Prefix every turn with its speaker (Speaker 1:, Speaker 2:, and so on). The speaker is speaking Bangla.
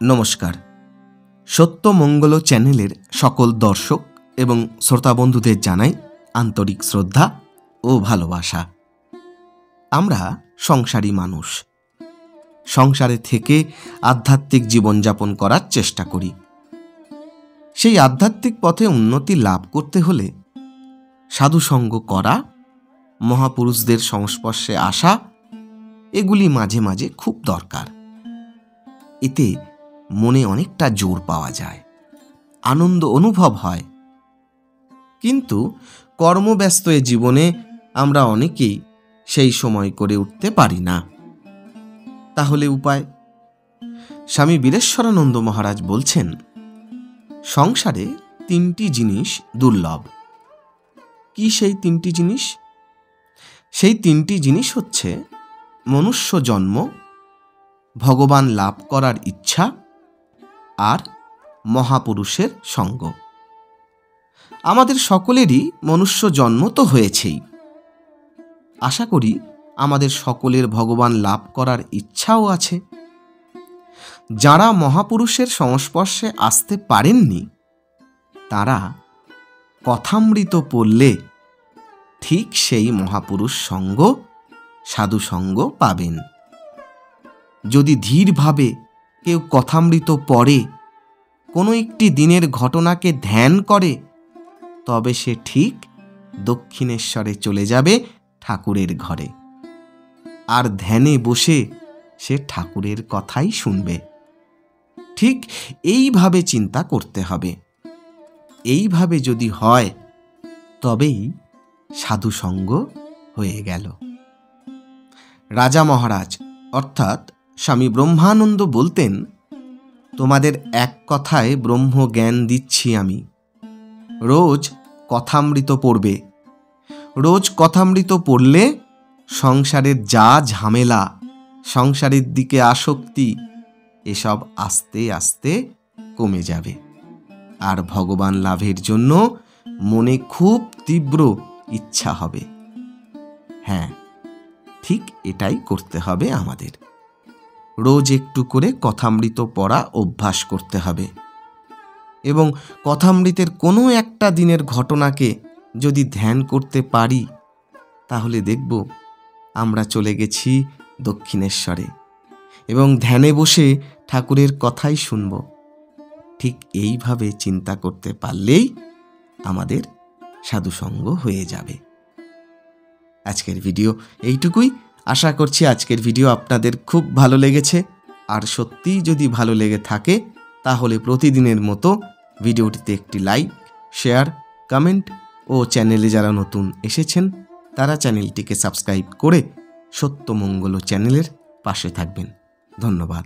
Speaker 1: নমস্কার। সত্যমঙ্গল চ্যানেলের সকল দর্শক এবং শ্রোতা বন্ধুদের জানাই আন্তরিক শ্রদ্ধা ও ভালোবাসা। আমরা সংসারী মানুষ, সংসারে থেকে আধ্যাত্মিক জীবনযাপন করার চেষ্টা করি। সেই আধ্যাত্মিক পথে উন্নতি লাভ করতে হলে সাধুসঙ্গ করা, মহাপুরুষদের সংস্পর্শে আসা, এগুলি মাঝে মাঝে খুব দরকার। এতে মনে অনেকটা জোর পাওয়া যায়, আনন্দ অনুভব হয়। কিন্তু কর্মব্যস্ত এ জীবনে আমরা অনেকেই সেই সময় করে উঠতে পারি না। তাহলে উপায়? স্বামী বীরেশ্বরানন্দ মহারাজ বলছেন, সংসারে তিনটি জিনিস দুর্লভ। কি সেই তিনটি জিনিস? সেই তিনটি জিনিস হচ্ছে মনুষ্য জন্ম, ভগবান লাভ করার ইচ্ছা আর মহাপুরুষের সঙ্গ। আমাদের সকলেরই মনুষ্য জন্ম তো হয়েছেই। আশা করি আমাদের সকলের ভগবান লাভ করার ইচ্ছাও আছে। যারা মহাপুরুষের সংস্পর্শে আসতে পারেননি, তারা কথামৃত পড়লে ঠিক সেই মহাপুরুষ সঙ্গ, সাধু সঙ্গ পাবেন। যদি ধীরভাবে কেউ কথামৃত পড়ে, কোনো একটি দিনের ঘটনাকে ধ্যান করে, তবে সে ঠিক দক্ষিণেশ্বরে চলে যাবে ঠাকুরের ঘরে। আর ধ্যানে বসে সে ঠাকুরের কথাই শুনবে। ঠিক এইভাবে চিন্তা করতে হবে। এইভাবে যদি হয়, তবেই সাধুসঙ্গ হয়ে গেল। রাজা মহারাজ অর্থাৎ স্বামী ব্রহ্মানন্দ বলতেন, তোমাদের এক কথায় ব্রহ্ম জ্ঞান দিচ্ছি আমি। রোজ কথামৃত পড়বে। রোজ কথামৃত পড়লে সংসারের যা ঝামেলা, সংসারের দিকে আসক্তি, এসব আস্তে আস্তে কমে যাবে। আর ভগবান লাভের জন্য মনে খুব তীব্র ইচ্ছা হবে। হ্যাঁ, ঠিক এটাই করতে হবে আমাদের। রোজ একটু করে কথামৃত পড়া অভ্যাস করতে হবে। এবং কথামৃতের কোনো একটা দিনের ঘটনাকে যদি ধ্যান করতে পারি, তাহলে দেখব আমরা চলে গেছি দক্ষিণেশ্বরে এবং ধ্যানে বসে ঠাকুরের কথাই শুনব। ঠিক এইভাবে চিন্তা করতে পারলেই আমাদের সাধুসঙ্গ হয়ে যাবে। আজকের ভিডিও এইটুকুই। আশা করছি আজকের ভিডিও আপনাদের খুব ভালো লেগেছে। আর সত্যিই যদি ভালো লেগে থাকে, তাহলে প্রতিদিনের মতো ভিডিওটিতে একটি লাইক, শেয়ার, কমেন্ট ও চ্যানেলে যারা নতুন এসেছেন তারা চ্যানেলটিকে সাবস্ক্রাইব করে সত্যমঙ্গল চ্যানেলের পাশে থাকবেন। ধন্যবাদ।